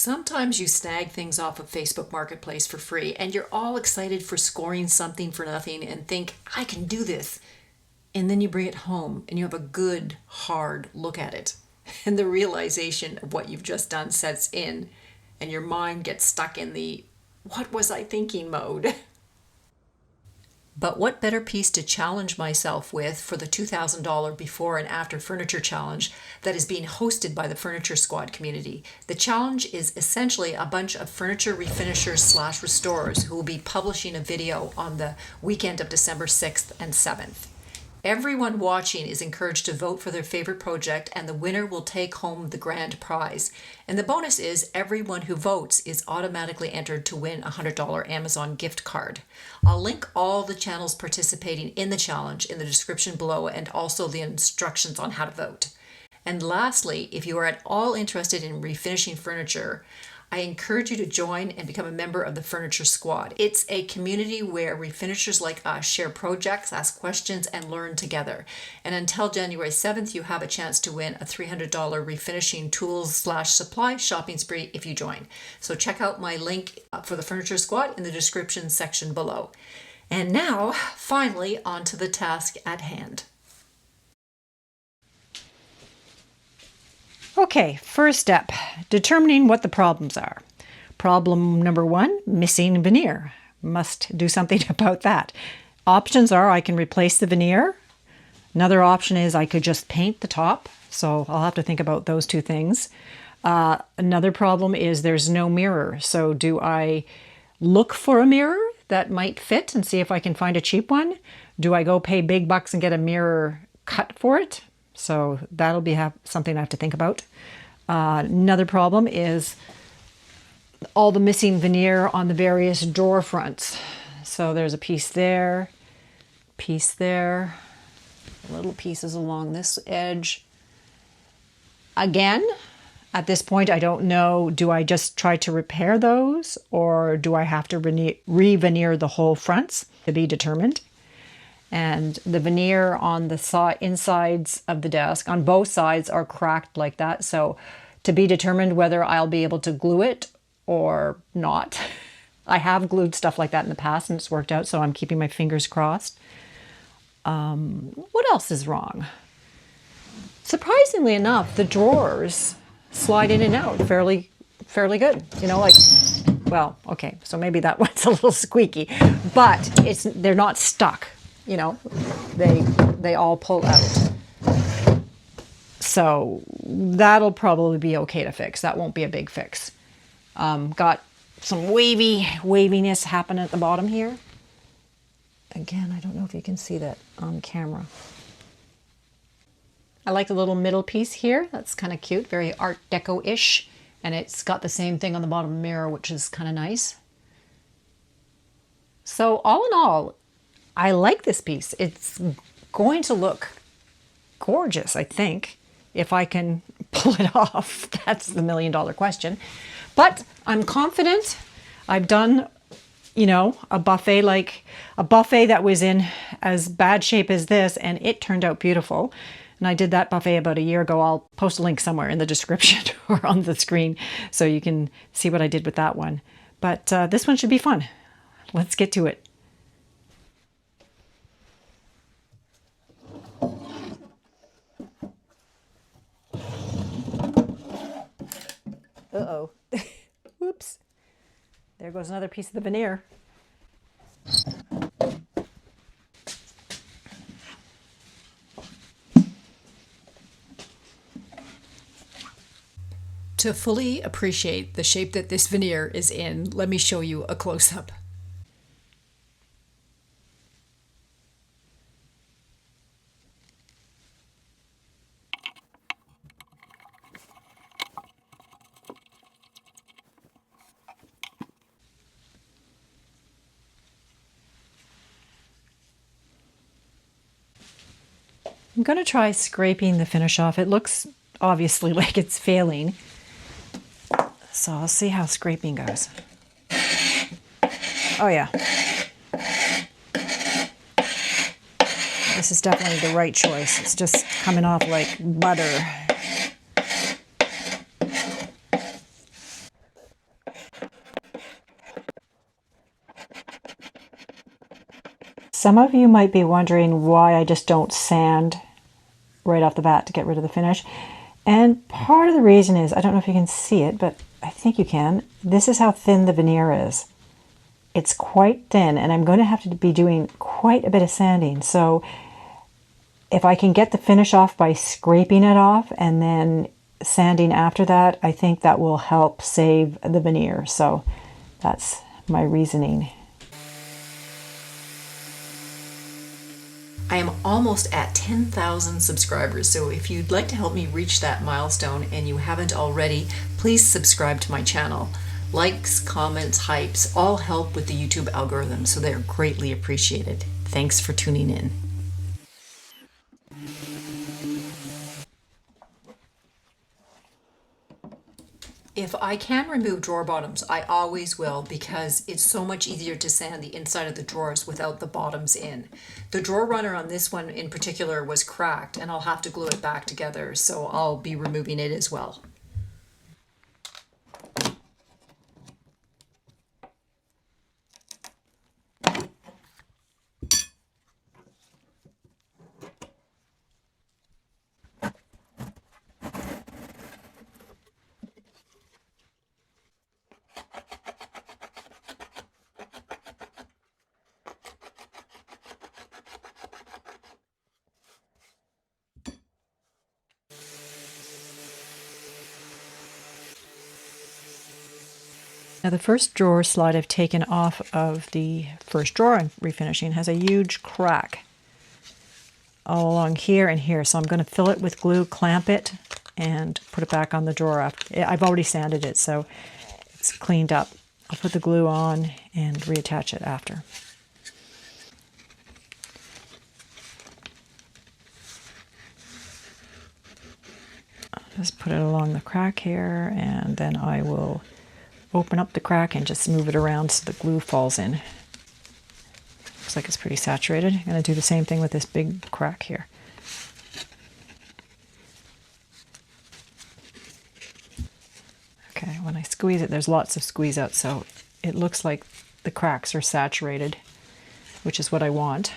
Sometimes you snag things off of Facebook Marketplace for free and you're all excited for scoring something for nothing and think, I can do this. And then you bring it home and you have a good, hard look at it. And the realization of what you've just done sets in and your mind gets stuck in the what was I thinking mode. But what better piece to challenge myself with for the $2,000 before and after furniture challenge that is being hosted by the Furniture Squad community? The challenge is essentially a bunch of furniture refinishers slash restorers who will be publishing a video on the weekend of December 6th and 7th. Everyone watching is encouraged to vote for their favorite project, and the winner will take home the grand prize. And the bonus is everyone who votes is automatically entered to win a $100 Amazon gift card. I'll link all the channels participating in the challenge in the description below and also the instructions on how to vote. And lastly, if you are at all interested in refinishing furniture, I encourage you to join and become a member of the Furniture Squad. It's a community where refinishers like us share projects, ask questions, and learn together. And until January 7th, you have a chance to win a $300 refinishing tools slash supply shopping spree if you join. So check out my link for the Furniture Squad in the description section below. And now, finally, on to the task at hand. Okay, first step, determining what the problems are. Problem number one, missing veneer. Must do something about that. Options are I can replace the veneer. Another option is I could just paint the top. So I'll have to think about those two things. Another problem is there's no mirror. So do I look for a mirror that might fit and see if I can find a cheap one? Do I go pay big bucks and get a mirror cut for it? So that'll be something I have to think about. Another problem is all the missing veneer on the various drawer fronts. So there's a piece there, little pieces along this edge. Again, at this point, I don't know, do I just try to repair those or do I have to re-veneer the whole fronts? To be determined. And the veneer on the insides of the desk on both sides are cracked like that. So to be determined whether I'll be able to glue it or not. I have glued stuff like that in the past and it's worked out, so I'm keeping my fingers crossed. What else is wrong? Surprisingly enough, the drawers slide in and out fairly good. You know, like, well, okay, so maybe that one's a little squeaky, but they're not stuck. You know, they all pull out. So that'll probably be okay to fix. That won't be a big fix. Got some waviness happening at the bottom here. Again, I don't know if you can see that on camera. I like the little middle piece here. That's kind of cute, very Art Deco-ish. And it's got the same thing on the bottom mirror, which is kind of nice. So all in all, I like this piece. It's going to look gorgeous, I think, if I can pull it off. That's the million-dollar question. But I'm confident. I've done, you know, a buffet that was in as bad shape as this, and it turned out beautiful. And I did that buffet about a year ago. I'll post a link somewhere in the description or on the screen so you can see what I did with that one. But this one should be fun. Let's get to it. Uh-oh. Whoops. There goes another piece of the veneer. To fully appreciate the shape that this veneer is in, let me show you a close-up. I'm going to try scraping the finish off. It looks obviously like it's failing. So I'll see how scraping goes. Oh yeah. This is definitely the right choice. It's just coming off like butter. Some of you might be wondering why I just don't sand right off the bat to get rid of the finish. And part of the reason is, I don't know if you can see it, but I think you can. This is how thin the veneer is. It's quite thin, and I'm going to have to be doing quite a bit of sanding. So if I can get the finish off by scraping it off and then sanding after that, I think that will help save the veneer. So that's my reasoning. I am almost at 10,000 subscribers, so if you'd like to help me reach that milestone and you haven't already, please subscribe to my channel. Likes, comments, hypes all help with the YouTube algorithm, so they're greatly appreciated. Thanks for tuning in. If I can remove drawer bottoms, I always will, because it's so much easier to sand the inside of the drawers without the bottoms in. The drawer runner on this one in particular was cracked, and I'll have to glue it back together, so I'll be removing it as well. Now the first drawer slide I've taken off of the first drawer I'm refinishing has a huge crack all along here and here. So I'm going to fill it with glue, clamp it, and put it back on the drawer. I've already sanded it, so it's cleaned up. I'll put the glue on and reattach it after. I'll just put it along the crack here, and then I will open up the crack and just move it around so the glue falls in. Looks like it's pretty saturated. I'm going to do the same thing with this big crack here. Okay, when I squeeze it, there's lots of squeeze out, so it looks like the cracks are saturated, which is what I want.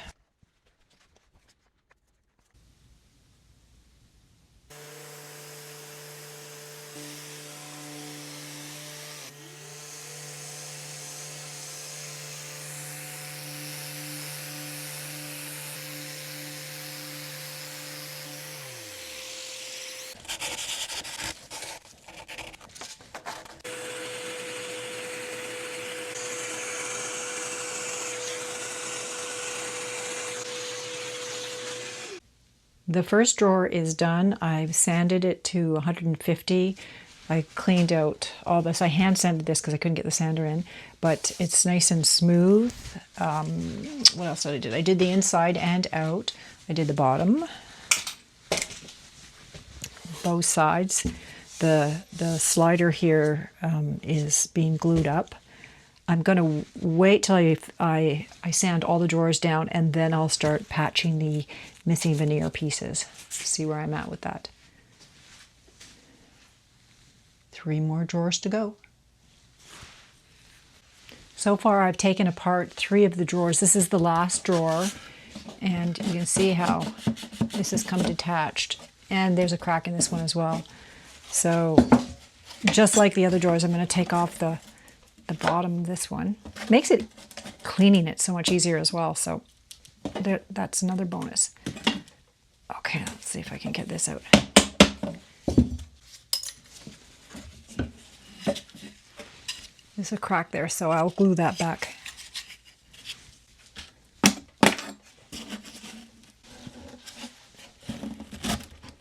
The first drawer is done. I've sanded it to 150. I cleaned out all this. I hand sanded this because I couldn't get the sander in, but it's nice and smooth. What else did I do? I did the inside and out. I did the bottom, both sides. The slider here is being glued up. I'm going to wait till I sand all the drawers down, and then I'll start patching the missing veneer pieces. See where I'm at with that. 3 more drawers to go. So far I've taken apart 3 of the drawers. This is the last drawer, and you can see how this has come detached. And there's a crack in this one as well. So just like the other drawers, I'm going to take off the bottom of this one. Makes it cleaning it so much easier as well. So that's another bonus. Okay, let's see if I can get this out. There's a crack there, so I'll glue that back.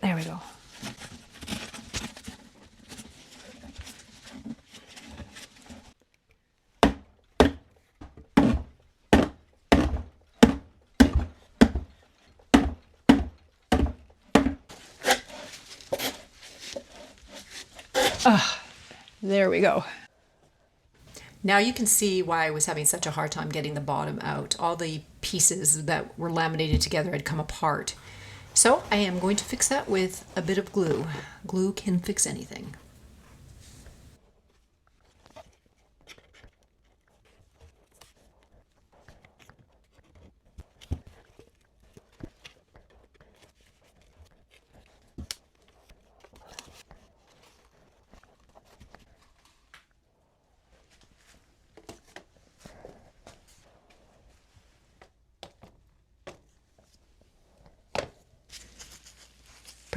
There we go. There we go. Now you can see why I was having such a hard time getting the bottom out. All the pieces that were laminated together had come apart. So I am going to fix that with a bit of glue. Glue can fix anything.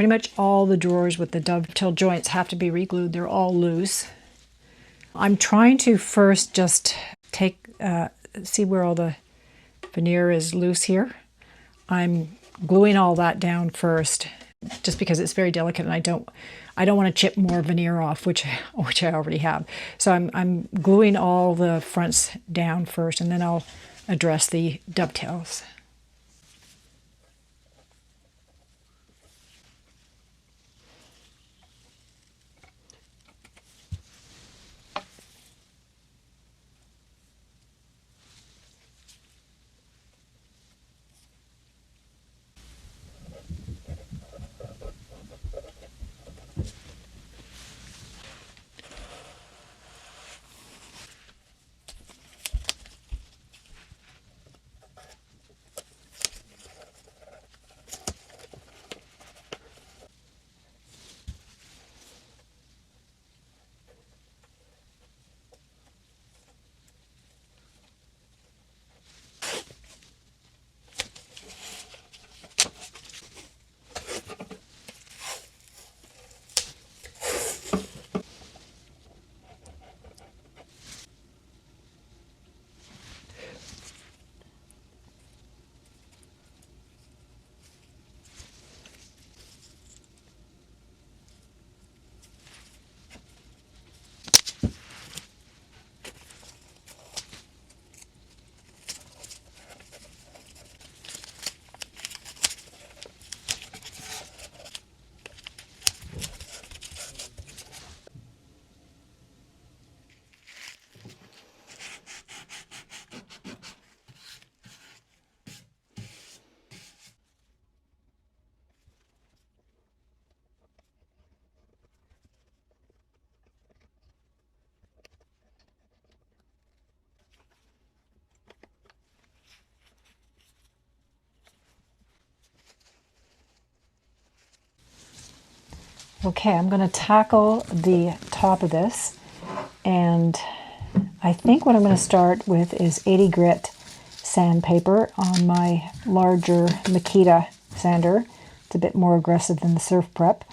pretty much all the drawers with the dovetail joints have to be re-glued. They're all loose. I'm trying to first just see where all the veneer is loose here. I'm gluing all that down first, just because it's very delicate, and I don't want to chip more veneer off, which I already have. So I'm gluing all the fronts down first, and then I'll address the dovetails. Okay, I'm going to tackle the top of this, and I think what I'm going to start with is 80 grit sandpaper on my larger Makita sander. It's a bit more aggressive than the Surf Prep,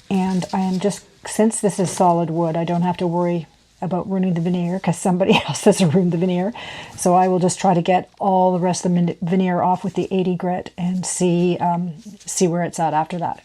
and I am just, since this is solid wood, I don't have to worry about ruining the veneer because somebody else has ruined the veneer. So I will just try to get all the rest of the veneer off with the 80 grit and see where it's at after that.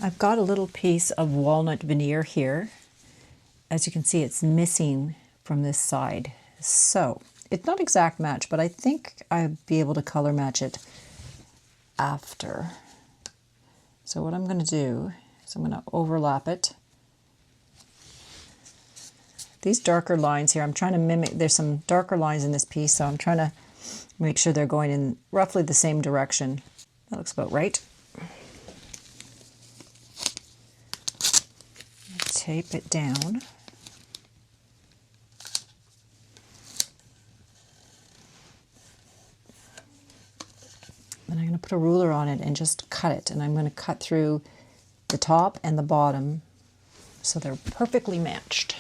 I've got a little piece of walnut veneer here. As you can see, it's missing from this side. So it's not exact match, but I think I'd be able to color match it after. So what I'm going to do is I'm going to overlap it. These darker lines here, I'm trying to mimic, there's some darker lines in this piece, so I'm trying to make sure they're going in roughly the same direction. That looks about right. Tape it down. Then I'm going to put a ruler on it and just cut it. And I'm going to cut through the top and the bottom so they're perfectly matched.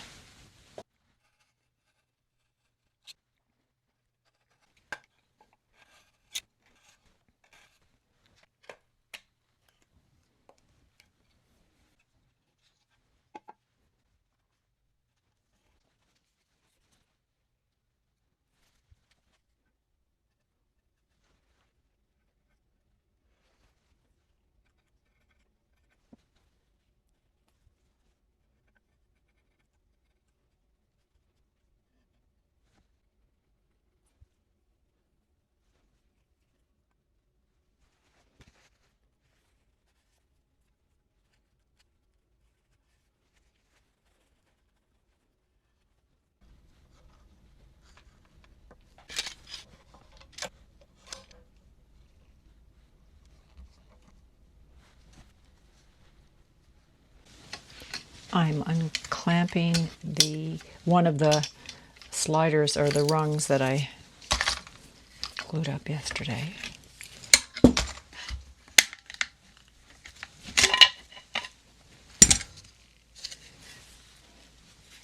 I'm unclamping one of the sliders or the rungs that I glued up yesterday.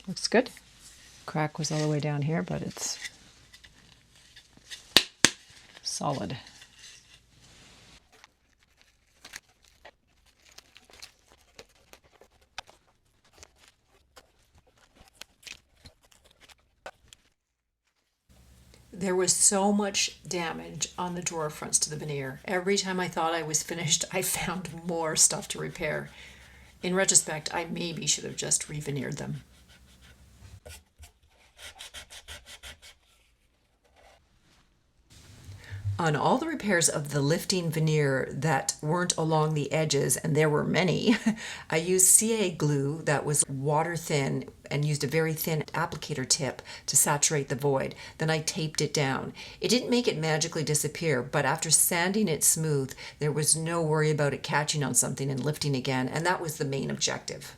Looks good. Crack was all the way down here, but it's solid. There was so much damage on the drawer fronts to the veneer. Every time I thought I was finished, I found more stuff to repair. In retrospect, I maybe should have just re-veneered them. On all the repairs of the lifting veneer that weren't along the edges, and there were many, I used CA glue that was water thin and used a very thin applicator tip to saturate the void. Then I taped it down. It didn't make it magically disappear, but after sanding it smooth, there was no worry about it catching on something and lifting again, and that was the main objective.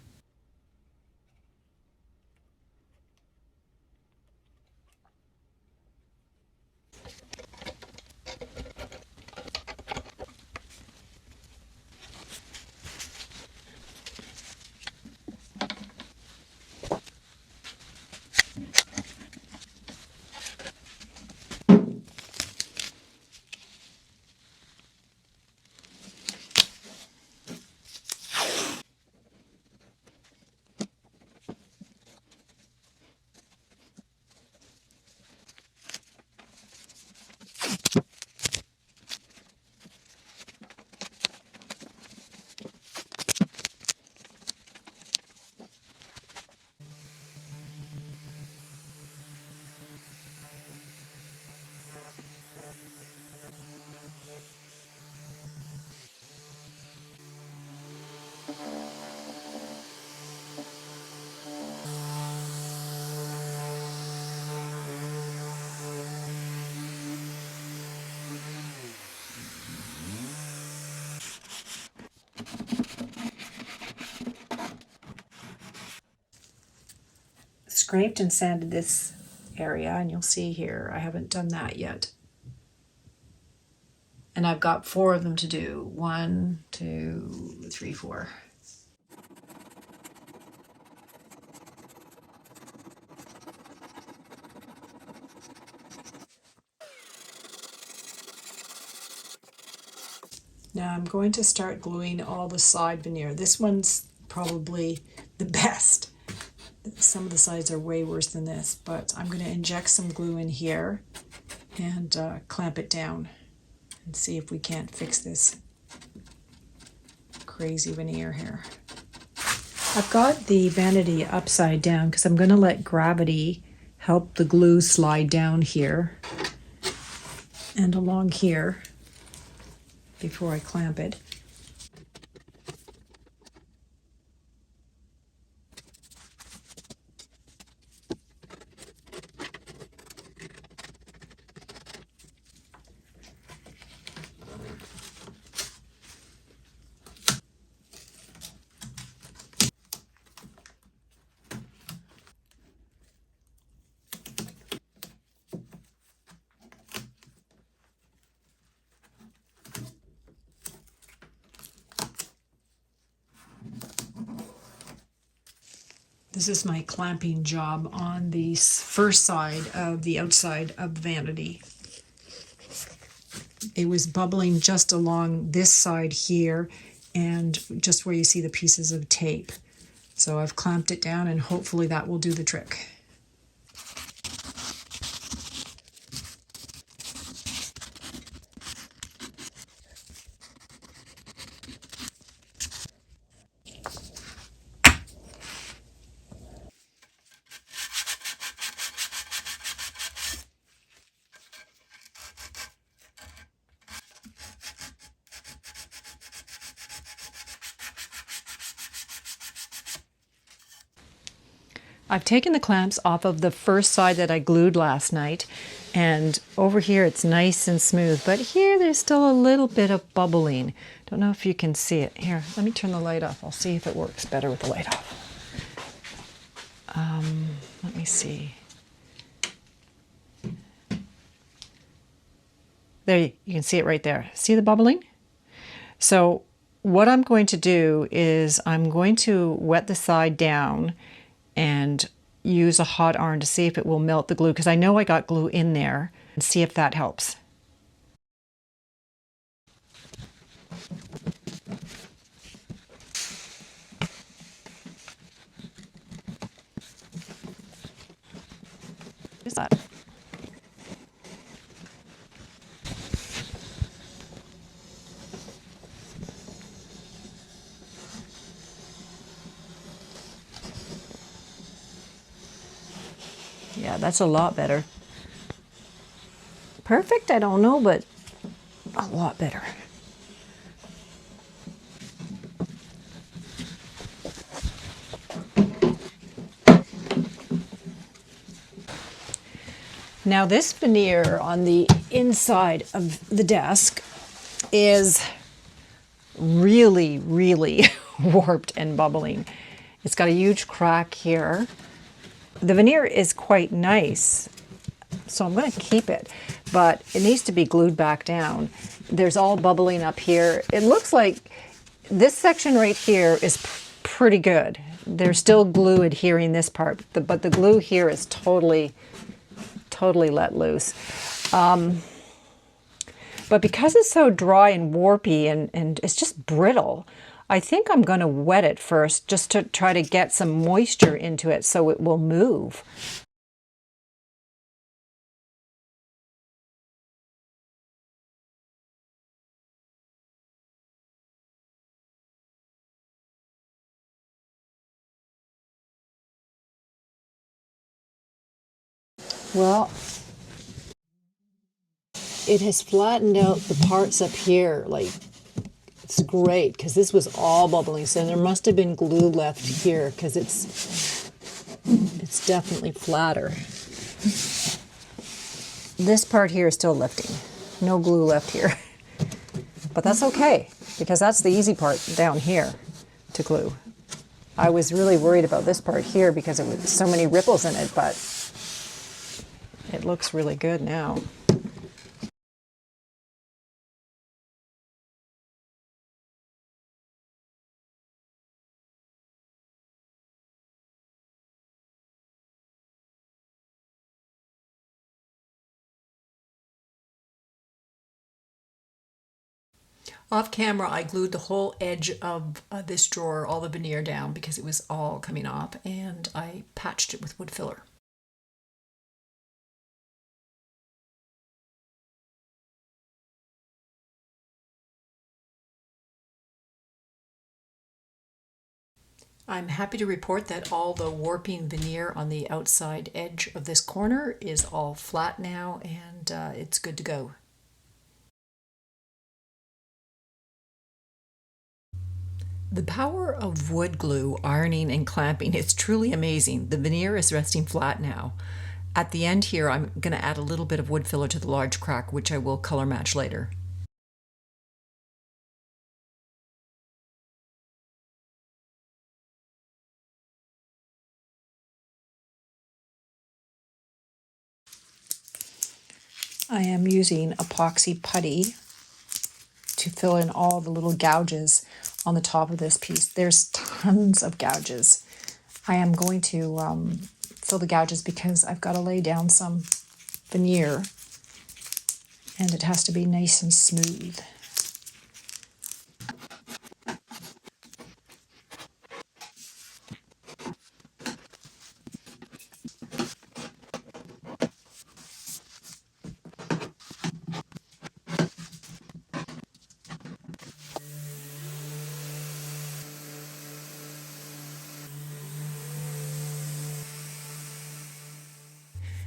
Scraped and sanded this area, and you'll see here I haven't done that yet. And I've got 4 of them to do. 1, 2, 3, 4. Now I'm going to start gluing all the side veneer. This one's probably the best. Some of the sides are way worse than this, but I'm going to inject some glue in here and clamp it down and see if we can't fix this crazy veneer here. I've got the vanity upside down because I'm going to let gravity help the glue slide down here and along here before I clamp it. This is my clamping job on the first side of the outside of the vanity. It was bubbling just along this side here and just where you see the pieces of tape. So I've clamped it down and hopefully that will do the trick. I've taken the clamps off of the first side that I glued last night, and over here it's nice and smooth, but here there's still a little bit of bubbling. Don't know if you can see it. Here, let me turn the light off. I'll see if it works better with the light off. Let me see. There, you can see it right there. See the bubbling? So what I'm going to do is I'm going to wet the side down and use a hot iron to see if it will melt the glue, because I know I got glue in there, and see if that helps. What is that? Yeah, that's a lot better. Perfect? I don't know, but a lot better. Now this veneer on the inside of the desk is really, really warped and bubbling. It's got a huge crack here. The veneer is quite nice, so I'm going to keep it, but it needs to be glued back down. There's all bubbling up here. It looks like this section right here is pretty good. There's still glue adhering this part, but the glue here is totally let loose. But because it's so dry and warpy and it's just brittle, I think I'm going to wet it first just to try to get some moisture into it so it will move. Well, it has flattened out the parts up here. Like, it's great because this was all bubbling, so there must have been glue left here because it's definitely flatter. This part here is still lifting. No glue left here. But that's okay because that's the easy part down here to glue. I was really worried about this part here because it was so many ripples in it, but it looks really good now. Off camera, I glued the whole edge of this drawer, all the veneer down because it was all coming off, and I patched it with wood filler. I'm happy to report that all the warping veneer on the outside edge of this corner is all flat now, and it's good to go. The power of wood glue, ironing, and clamping is truly amazing. The veneer is resting flat now. At the end here, I'm going to add a little bit of wood filler to the large crack, which I will color match later. I am using epoxy putty to fill in all the little gouges on the top of this piece. There's tons of gouges. I am going to fill the gouges because I've got to lay down some veneer and it has to be nice and smooth.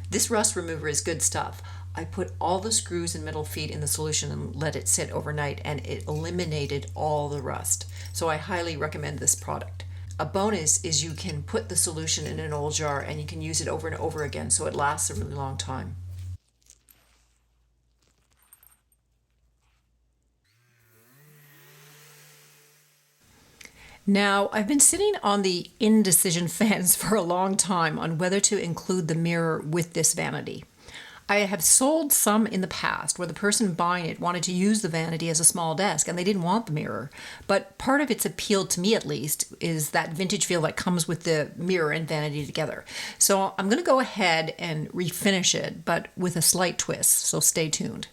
This rust remover is good stuff. I put all the screws and metal feet in the solution and let it sit overnight, and it eliminated all the rust. So I highly recommend this product. A bonus is you can put the solution in an old jar and you can use it over and over again, so it lasts a really long time. Now, I've been sitting on the indecision fence for a long time on whether to include the mirror with this vanity. I have sold some in the past where the person buying it wanted to use the vanity as a small desk and they didn't want the mirror. But part of its appeal, to me at least, is that vintage feel that comes with the mirror and vanity together. So I'm going to go ahead and refinish it, but with a slight twist, so stay tuned.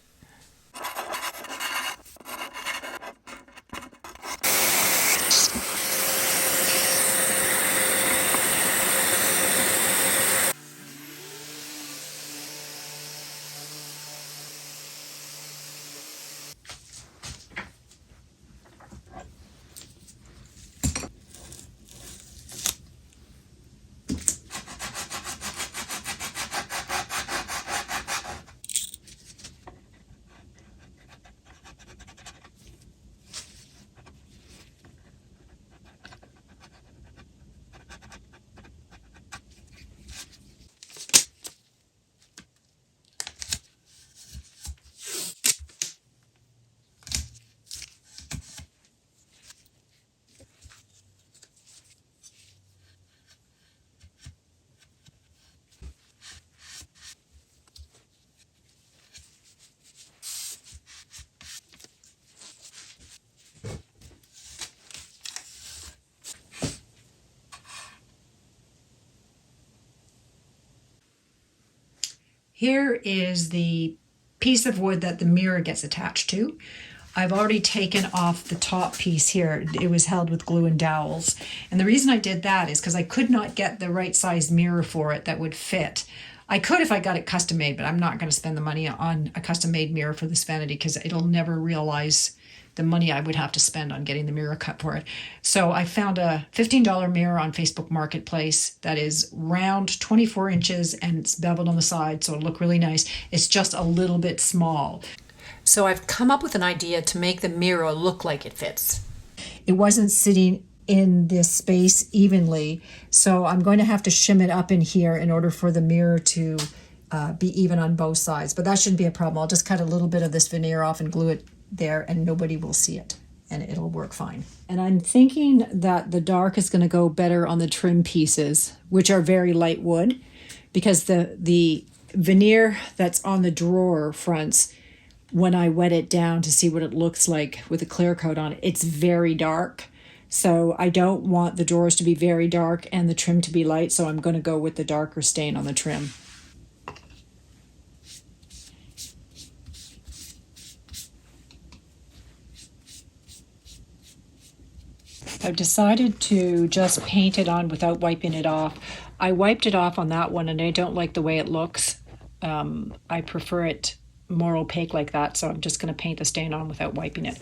Here is the piece of wood that the mirror gets attached to. I've already taken off the top piece here. It was held with glue and dowels. And the reason I did that is because I could not get the right size mirror for it that would fit. I could if I got it custom made, but I'm not going to spend the money on a custom made mirror for this vanity because it'll never realize the money I would have to spend on getting the mirror cut for it. So I found a $15 mirror on Facebook Marketplace that is round, 24 inches, and it's beveled on the side, so it'll look really nice. It's just a little bit small. So I've come up with an idea to make the mirror look like it fits. It wasn't sitting in this space evenly, so I'm going to have to shim it up in here in order for the mirror to be even on both sides. But that shouldn't be a problem. I'll just cut a little bit of this veneer off and glue it there and nobody will see it and it'll work fine. And I'm thinking that the dark is going to go better on the trim pieces, which are very light wood, because the veneer that's on the drawer fronts, when I wet it down to see what it looks like with a clear coat on it, it's very dark. So I don't want the drawers to be very dark and the trim to be light, so I'm going to go with the darker stain on the trim. I've decided to just paint it on without wiping it off. I wiped it off on that one and I don't like the way it looks. I prefer it more opaque like that, so I'm just going to paint the stain on without wiping it.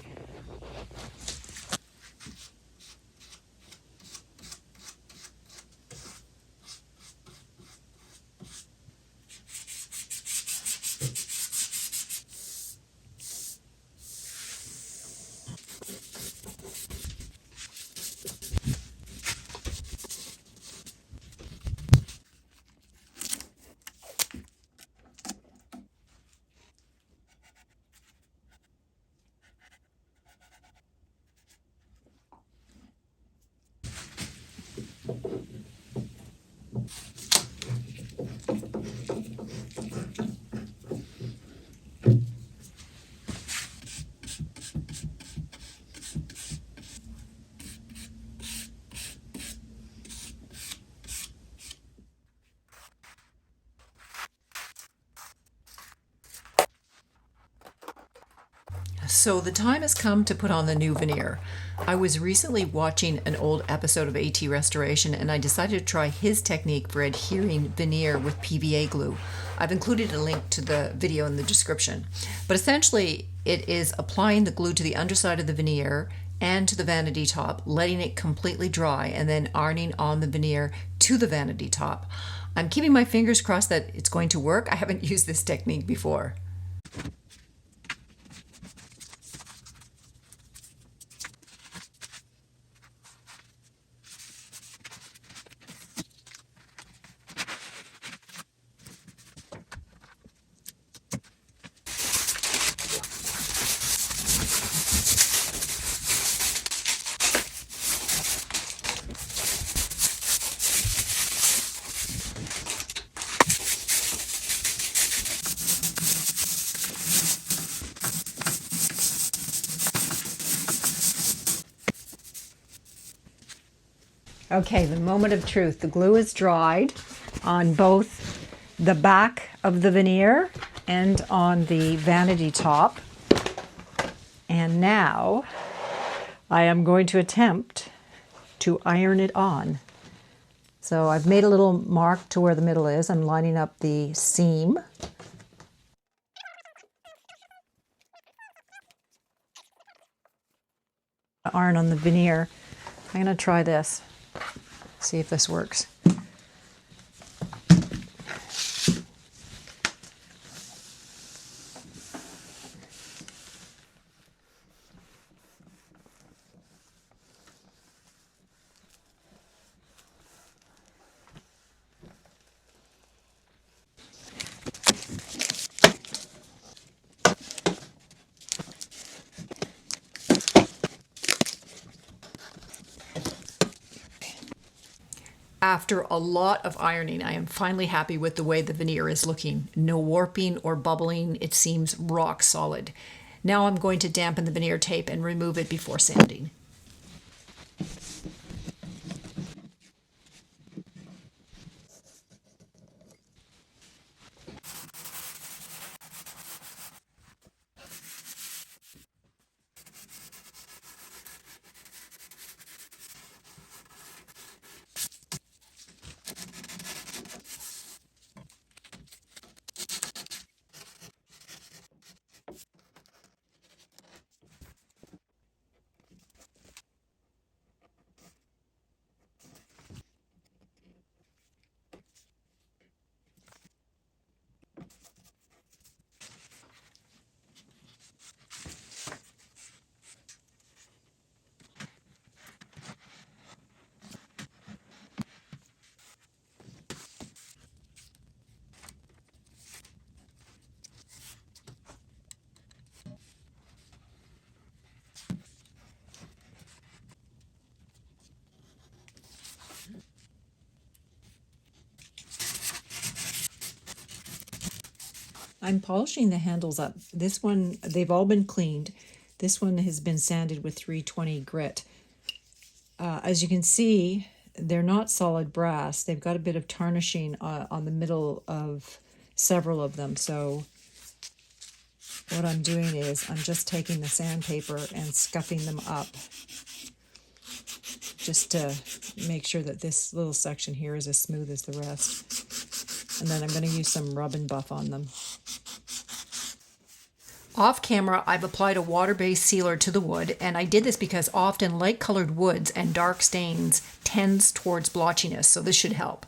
So the time has come to put on the new veneer. I was recently watching an old episode of AT Restoration and I decided to try his technique for adhering veneer with PVA glue. I've included a link to the video in the description. But essentially, it is applying the glue to the underside of the veneer and to the vanity top, letting it completely dry, and then ironing on the veneer to the vanity top. I'm keeping my fingers crossed that it's going to work. I haven't used this technique before. Okay, the moment of truth. The glue is dried on both the back of the veneer and on the vanity top. And now I am going to attempt to iron it on. So I've made a little mark to where the middle is. I'm lining up the seam. Iron on the veneer. I'm going to try this. See if this works. After a lot of ironing, I am finally happy with the way the veneer is looking. No warping or bubbling, it seems rock solid. Now I'm going to dampen the veneer tape and remove it before sanding. I'm polishing the handles up. This one, they've all been cleaned. This one has been sanded with 320 grit. As you can see, they're not solid brass. They've got a bit of tarnishing on the middle of several of them. So what I'm doing is I'm just taking the sandpaper and scuffing them up just to make sure that this little section here is as smooth as the rest. And then I'm going to use some rub and buff on them. Off camera, I've applied a water-based sealer to the wood, and I did this because often light-colored woods and dark stains tends towards blotchiness, so this should help.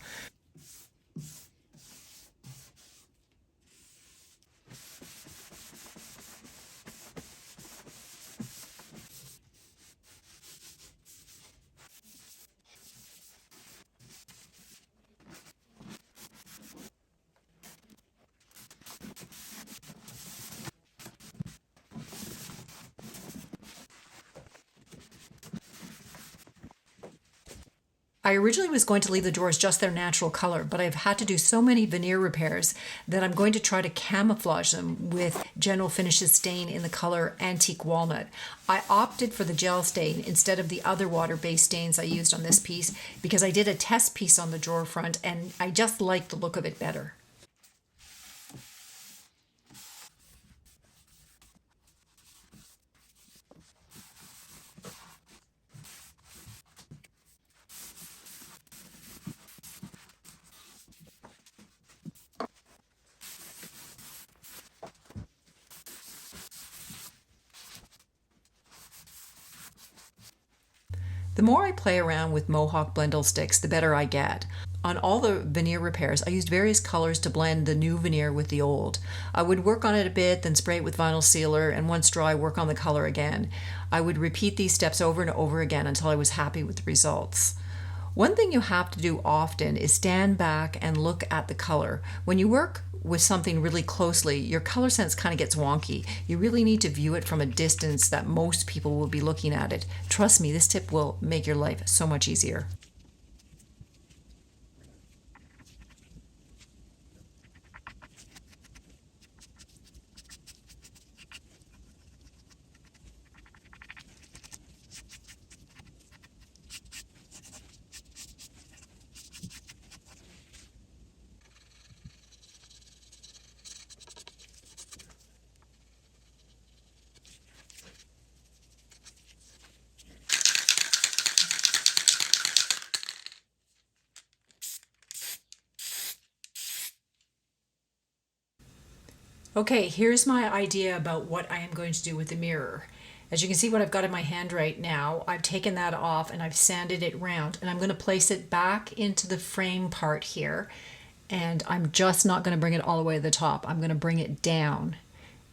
I originally was going to leave the drawers just their natural color, but I've had to do so many veneer repairs that I'm going to try to camouflage them with General Finishes stain in the color Antique Walnut. I opted for the gel stain instead of the other water-based stains I used on this piece because I did a test piece on the drawer front and I just like the look of it better. The more I play around with Mohawk Blendle sticks, the better I get. On all the veneer repairs, I used various colors to blend the new veneer with the old. I would work on it a bit, then spray it with vinyl sealer, and once dry, work on the color again. I would repeat these steps over and over again until I was happy with the results. One thing you have to do often is stand back and look at the color. When you work with something really closely, your color sense kind of gets wonky. You really need to view it from a distance that most people will be looking at it. Trust me, this tip will make your life so much easier. Okay, here's my idea about what I am going to do with the mirror. As you can see what I've got in my hand right now, I've taken that off and I've sanded it round, and I'm going to place it back into the frame part here, and I'm just not going to bring it all the way to the top. I'm going to bring it down.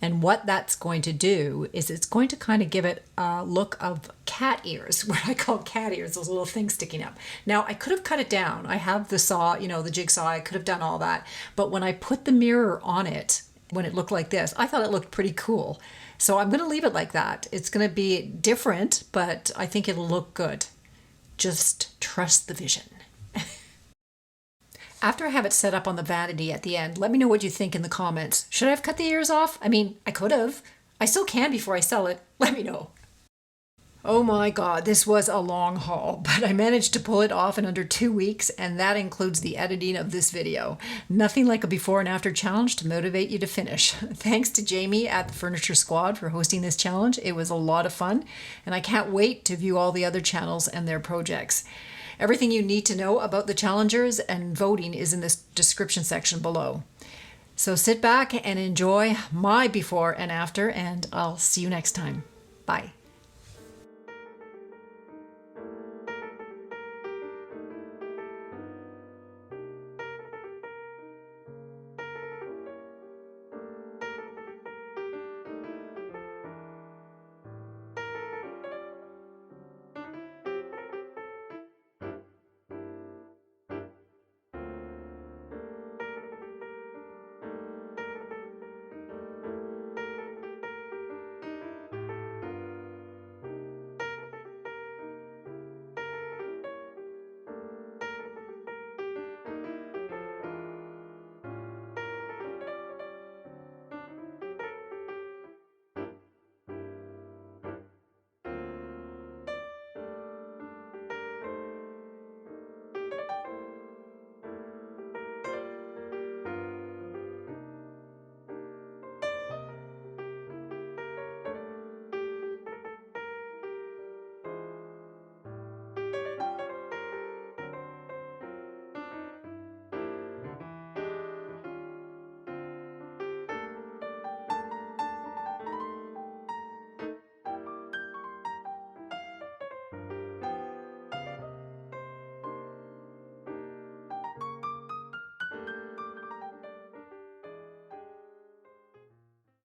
And what that's going to do is it's going to kind of give it a look of cat ears, what I call cat ears, those little things sticking up. Now, I could have cut it down. I have the saw, the jigsaw, I could have done all that. But when I put the mirror on it, when it looked like this, I thought it looked pretty cool. So I'm going to leave it like that. It's going to be different, but I think it'll look good. Just trust the vision. After I have it set up on the vanity at the end, let me know what you think in the comments. Should I have cut the ears off? I mean, I could have. I still can before I sell it. Let me know. Oh my God, this was a long haul, but I managed to pull it off in under 2 weeks, and that includes the editing of this video. Nothing like a before and after challenge to motivate you to finish. Thanks to Jamie at the Furniture Squad for hosting this challenge. It was a lot of fun, and I can't wait to view all the other channels and their projects. Everything you need to know about the challengers and voting is in this description section below. So sit back and enjoy my before and after, and I'll see you next time. Bye.